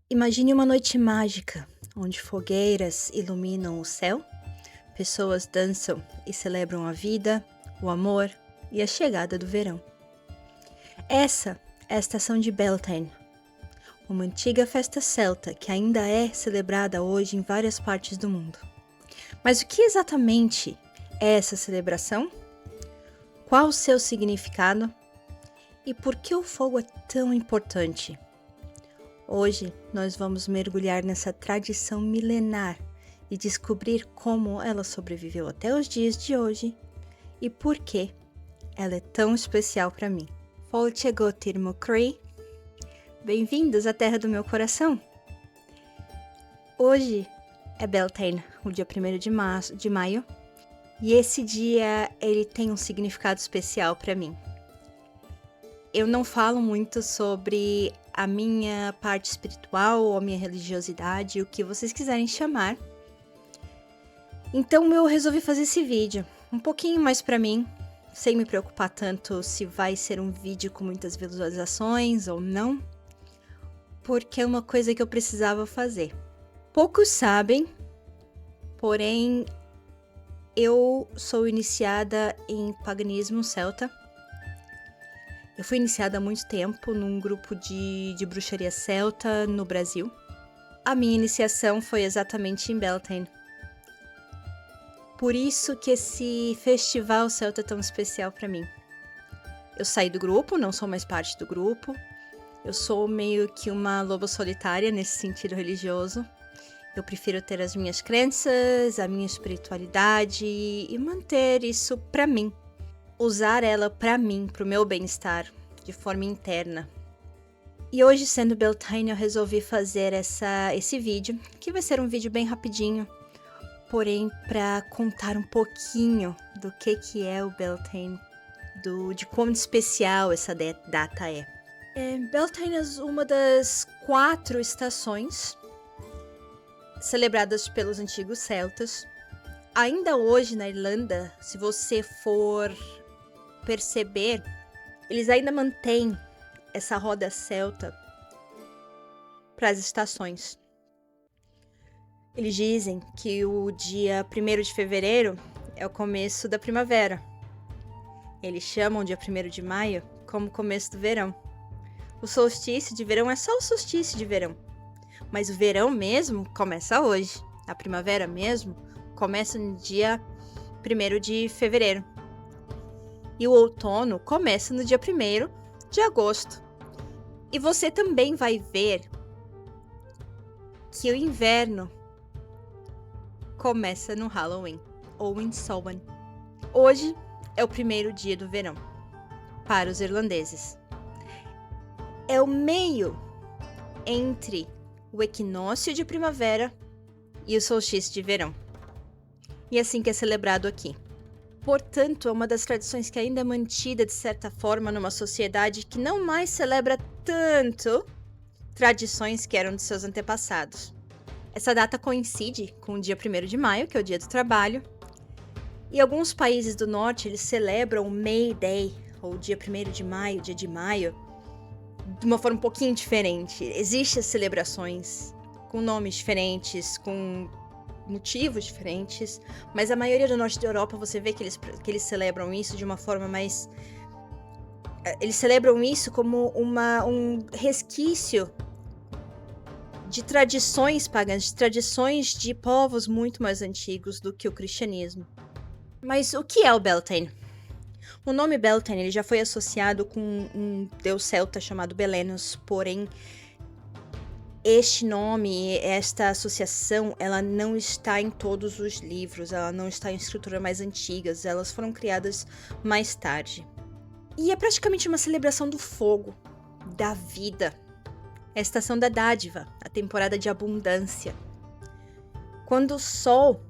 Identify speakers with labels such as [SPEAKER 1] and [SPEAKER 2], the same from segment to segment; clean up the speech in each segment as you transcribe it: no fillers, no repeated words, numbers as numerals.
[SPEAKER 1] Imagine uma noite mágica, onde fogueiras iluminam o céu, pessoas dançam e celebram a vida, o amor e a chegada do verão. Essa é a estação de Beltane, uma antiga festa celta que ainda é celebrada hoje em várias partes do mundo. Mas o que exatamente é essa celebração? Qual o seu significado? E por que o fogo é tão importante? Hoje nós vamos mergulhar nessa tradição milenar e descobrir como ela sobreviveu até os dias de hoje e por que ela é tão especial para mim. Folchegotir Mukri, bem-vindos à terra do meu coração! Hoje é Beltane, o dia 1º de maio, e esse dia ele tem um significado especial para mim. Eu não falo muito sobre a minha parte espiritual ou a minha religiosidade, o que vocês quiserem chamar. Então eu resolvi fazer esse vídeo, um pouquinho mais pra mim, sem me preocupar tanto se vai ser um vídeo com muitas visualizações ou não, porque é uma coisa que eu precisava fazer. Poucos sabem, porém eu sou iniciada em paganismo celta. Eu fui iniciada há muito tempo num grupo de bruxaria celta no Brasil. A minha iniciação foi exatamente em Beltane. Por isso que esse festival celta é tão especial para mim. Eu saí do grupo, não sou mais parte do grupo. Eu sou meio que uma loba solitária nesse sentido religioso. Eu prefiro ter as minhas crenças, a minha espiritualidade e manter isso para mim. Usar ela para mim, pro meu bem-estar, de forma interna. E hoje, sendo Beltane, eu resolvi fazer esse vídeo, que vai ser um vídeo bem rapidinho, porém para contar um pouquinho do que é o Beltane, de quão especial essa data é. Beltane é uma das 4 estações celebradas pelos antigos celtas. Ainda hoje na Irlanda, se você for perceber, eles ainda mantêm essa roda celta para as estações. Eles dizem que o dia 1º de fevereiro é o começo da primavera. Eles chamam o dia 1º de maio como o começo do verão. O solstício de verão é só o solstício de verão, mas o verão mesmo começa hoje. A primavera mesmo começa no dia 1º de fevereiro. E o outono começa no dia 1º de agosto. E você também vai ver que o inverno começa no Halloween, ou em Samhain. Hoje é o 1º dia do verão, para os irlandeses. É o meio entre o equinócio de primavera e o solstício de verão. E é assim que é celebrado aqui. Portanto, é uma das tradições que ainda é mantida, de certa forma, numa sociedade que não mais celebra tanto tradições que eram de seus antepassados. Essa data coincide com o dia 1º de maio, que é o dia do trabalho, e alguns países do norte eles celebram o May Day, ou dia 1º de maio, dia de maio, de uma forma um pouquinho diferente. Existem as celebrações com nomes diferentes, com motivos diferentes, mas a maioria do norte da Europa você vê que eles celebram isso de uma forma mais... Eles celebram isso como um resquício de tradições pagãs, de tradições de povos muito mais antigos do que o cristianismo. Mas o que é o Beltane? O nome Beltane ele já foi associado com um deus celta chamado Belenus, porém este nome, esta associação, ela não está em todos os livros, ela não está em escrituras mais antigas, elas foram criadas mais tarde. E é praticamente uma celebração do fogo, da vida, a estação da dádiva, a temporada de abundância. Quando o sol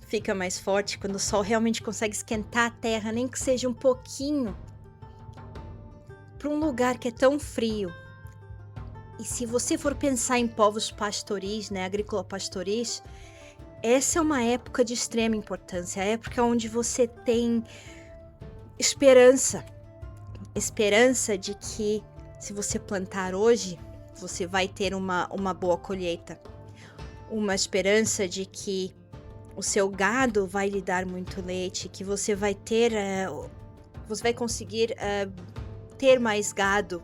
[SPEAKER 1] fica mais forte, quando o sol realmente consegue esquentar a terra, nem que seja um pouquinho, para um lugar que é tão frio. E se você for pensar em povos pastoris, agrícola-pastoris, essa é uma época de extrema importância, a época onde você tem esperança de que se você plantar hoje, você vai ter uma boa colheita. Uma esperança de que o seu gado vai lhe dar muito leite, que você vai ter, você vai conseguir ter mais gado.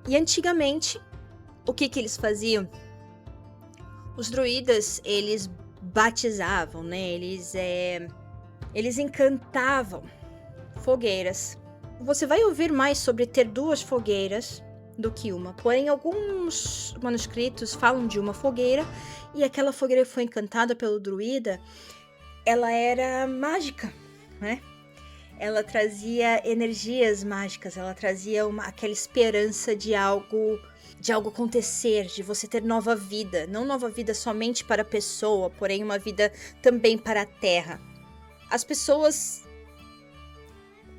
[SPEAKER 1] E antigamente, o que eles faziam? Os druidas, eles batizavam, né? Eles encantavam fogueiras. Você vai ouvir mais sobre ter 2 fogueiras do que uma. Porém, alguns manuscritos falam de uma fogueira e aquela fogueira foi encantada pelo druida. Ela era mágica, né? Ela trazia energias mágicas, ela trazia aquela esperança de algo acontecer, de você ter nova vida. Não nova vida somente para a pessoa, porém uma vida também para a terra. As pessoas,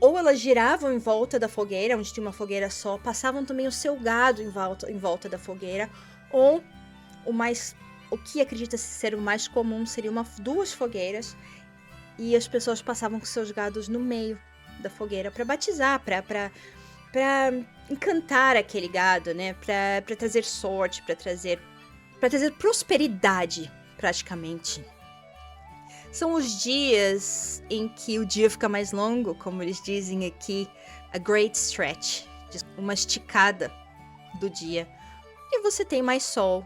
[SPEAKER 1] ou elas giravam em volta da fogueira, onde tinha uma fogueira só, passavam também o seu gado em volta da fogueira, ou o que acredita-se ser o mais comum seriam 2 fogueiras, e as pessoas passavam com seus gados no meio da fogueira para batizar, para encantar aquele gado, né? Para trazer sorte, para trazer prosperidade, praticamente. São os dias em que o dia fica mais longo, como eles dizem aqui, a great stretch, uma esticada do dia. E você tem mais sol.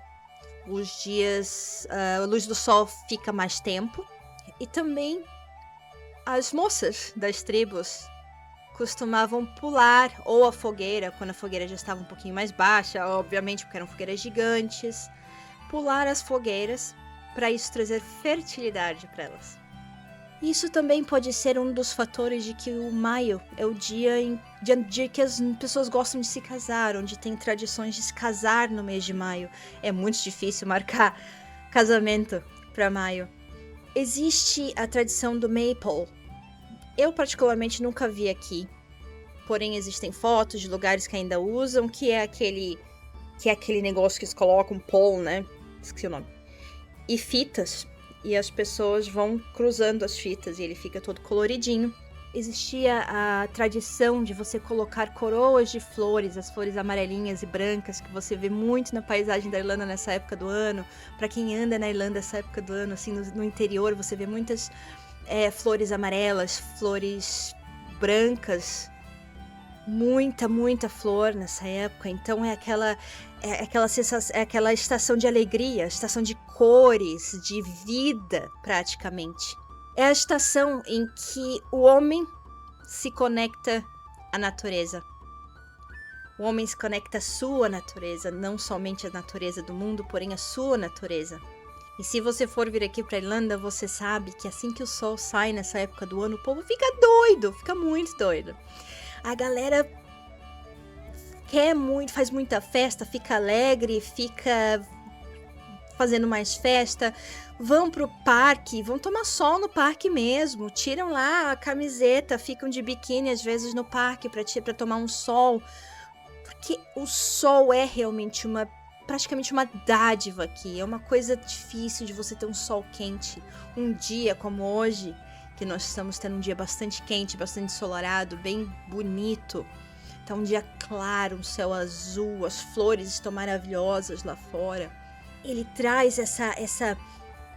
[SPEAKER 1] Os dias, a luz do sol fica mais tempo. E também as moças das tribos costumavam pular ou a fogueira, quando a fogueira já estava um pouquinho mais baixa, obviamente porque eram fogueiras gigantes, pular as fogueiras para isso trazer fertilidade para elas. Isso também pode ser um dos fatores de que o maio é o dia que as pessoas gostam de se casar, onde tem tradições de se casar no mês de maio. É muito difícil marcar casamento para maio. Existe a tradição do Maypole. Eu particularmente nunca vi aqui, porém existem fotos de lugares que ainda usam, que é aquele negócio que eles colocam, pole, né? Esqueci o nome. E fitas, e as pessoas vão cruzando as fitas e ele fica todo coloridinho. Existia a tradição de você colocar coroas de flores, as flores amarelinhas e brancas que você vê muito na paisagem da Irlanda nessa época do ano. Para quem anda na Irlanda nessa época do ano, assim, no interior, você vê muitas flores amarelas, flores brancas, muita flor nessa época. Então é aquela estação de alegria, estação de cores, de vida, praticamente. É a estação em que o homem se conecta à natureza. O homem se conecta à sua natureza, não somente à natureza do mundo, porém à sua natureza. E se você for vir aqui pra Irlanda, você sabe que assim que o sol sai nessa época do ano, o povo fica doido, fica muito doido. A galera quer muito, faz muita festa, fica alegre, fica fazendo mais festa, vão pro parque, vão tomar sol no parque mesmo, tiram lá a camiseta, ficam de biquíni às vezes no parque pra tomar um sol, porque o sol é realmente praticamente uma dádiva aqui, é uma coisa difícil de você ter um sol quente, um dia como hoje, que nós estamos tendo um dia bastante quente, bastante ensolarado, bem bonito. Tá um dia claro, um céu azul, as flores estão maravilhosas lá fora. Ele traz essa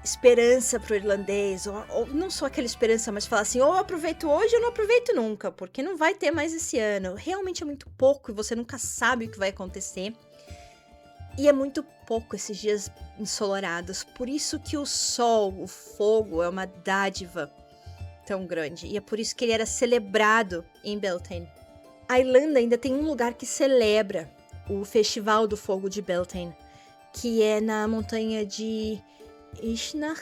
[SPEAKER 1] esperança pro irlandês, ou não só aquela esperança, mas falar assim, ou eu aproveito hoje ou não aproveito nunca, porque não vai ter mais esse ano. Realmente é muito pouco e você nunca sabe o que vai acontecer. E é muito pouco esses dias ensolarados, por isso que o sol, o fogo, é uma dádiva tão grande. E é por isso que ele era celebrado em Beltane. A Irlanda ainda tem um lugar que celebra o Festival do Fogo de Beltane, que é na montanha de Ishnach.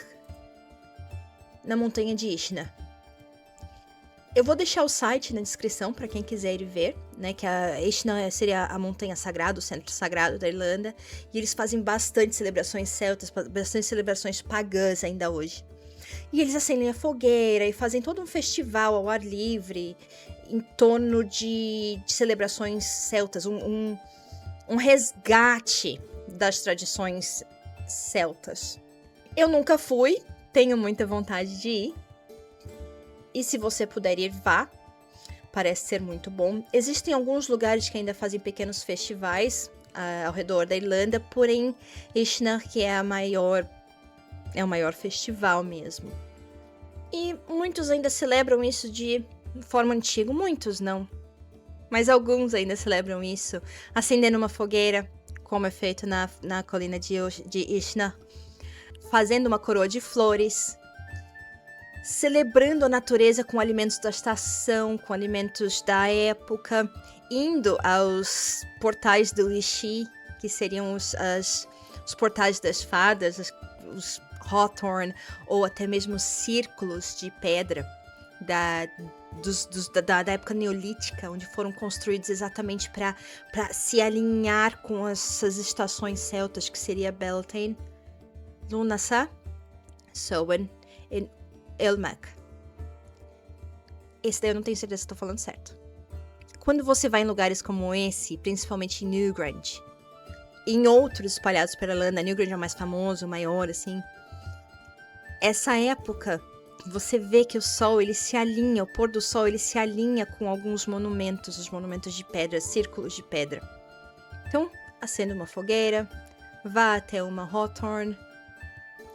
[SPEAKER 1] Na montanha de Ishnach. Eu vou deixar o site na descrição para quem quiser ir ver, né? Que a Ishnach seria a montanha sagrada, o centro sagrado da Irlanda. E eles fazem bastante celebrações celtas, bastante celebrações pagãs ainda hoje. E eles acendem a fogueira e fazem todo um festival ao ar livre em torno de celebrações celtas, um resgate das tradições celtas. Eu nunca fui, tenho muita vontade de ir. E se você puder ir, vá. Parece ser muito bom. Existem alguns lugares que ainda fazem pequenos festivais ao redor da Irlanda, porém Uisneach que é o maior festival mesmo. E muitos ainda celebram isso de forma antiga, muitos não, mas alguns ainda celebram isso, acendendo uma fogueira, como é feito na colina de Uisneach, fazendo uma coroa de flores, celebrando a natureza com alimentos da estação, com alimentos da época, indo aos portais do Lishi, que seriam os portais das fadas, os Hawthorne, ou até mesmo círculos de pedra da época neolítica, onde foram construídos exatamente para se alinhar com essas estações celtas, que seria Beltane, Lunasa, Samhain e Ilmec. Esse daí eu não tenho certeza se estou falando certo. Quando você vai em lugares como esse, principalmente em Newgrange, e em outros espalhados pela Irlanda, Newgrange é o mais famoso, o maior, assim, essa época, você vê que o sol, ele se alinha, o pôr do sol, ele se alinha com alguns monumentos, os monumentos de pedra, círculos de pedra. Então, acenda uma fogueira, vá até uma Hawthorne,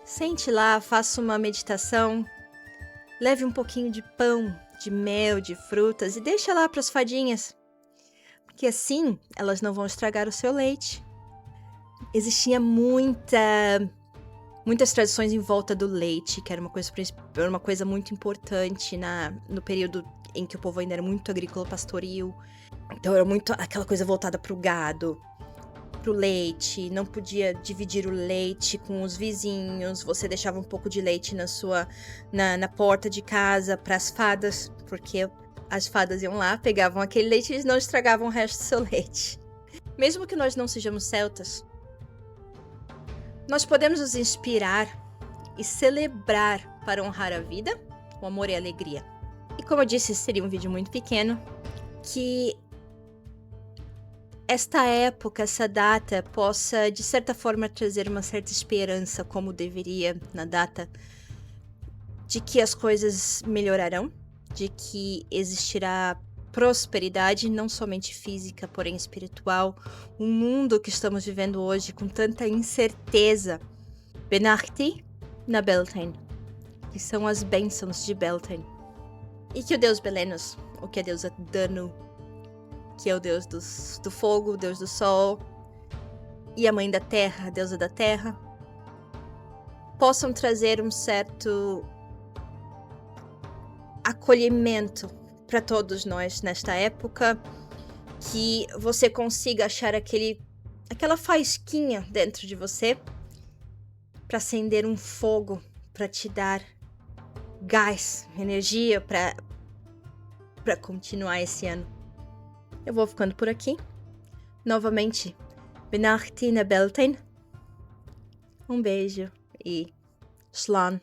[SPEAKER 1] sente lá, faça uma meditação, leve um pouquinho de pão, de mel, de frutas e deixa lá para as fadinhas, porque assim elas não vão estragar o seu leite. Existia muitas tradições em volta do leite, que era uma coisa muito importante no período em que o povo ainda era muito agrícola pastoril. Então era muito aquela coisa voltada para o gado, para o leite, não podia dividir o leite com os vizinhos, você deixava um pouco de leite na porta de casa para as fadas, porque as fadas iam lá, pegavam aquele leite e não estragavam o resto do seu leite. Mesmo que nós não sejamos celtas, nós podemos nos inspirar e celebrar para honrar a vida, o amor e a alegria. E como eu disse, seria um vídeo muito pequeno, que esta época, essa data, possa, de certa forma, trazer uma certa esperança, como deveria na data, de que as coisas melhorarão, de que existirá prosperidade, não somente física, porém espiritual. O mundo que estamos vivendo hoje com tanta incerteza. Benachti na Beltane, que são as bênçãos de Beltane. E que o deus Belennos, o que é deusa Danu, que é o deus do fogo, o deus do sol, e a mãe da terra, a deusa da terra, possam trazer um certo acolhimento para todos nós nesta época, que você consiga achar aquela faísquinha dentro de você para acender um fogo, para te dar gás, energia para continuar esse ano. Eu vou ficando por aqui. Novamente, Benachti na Beltane. Um beijo e Slán.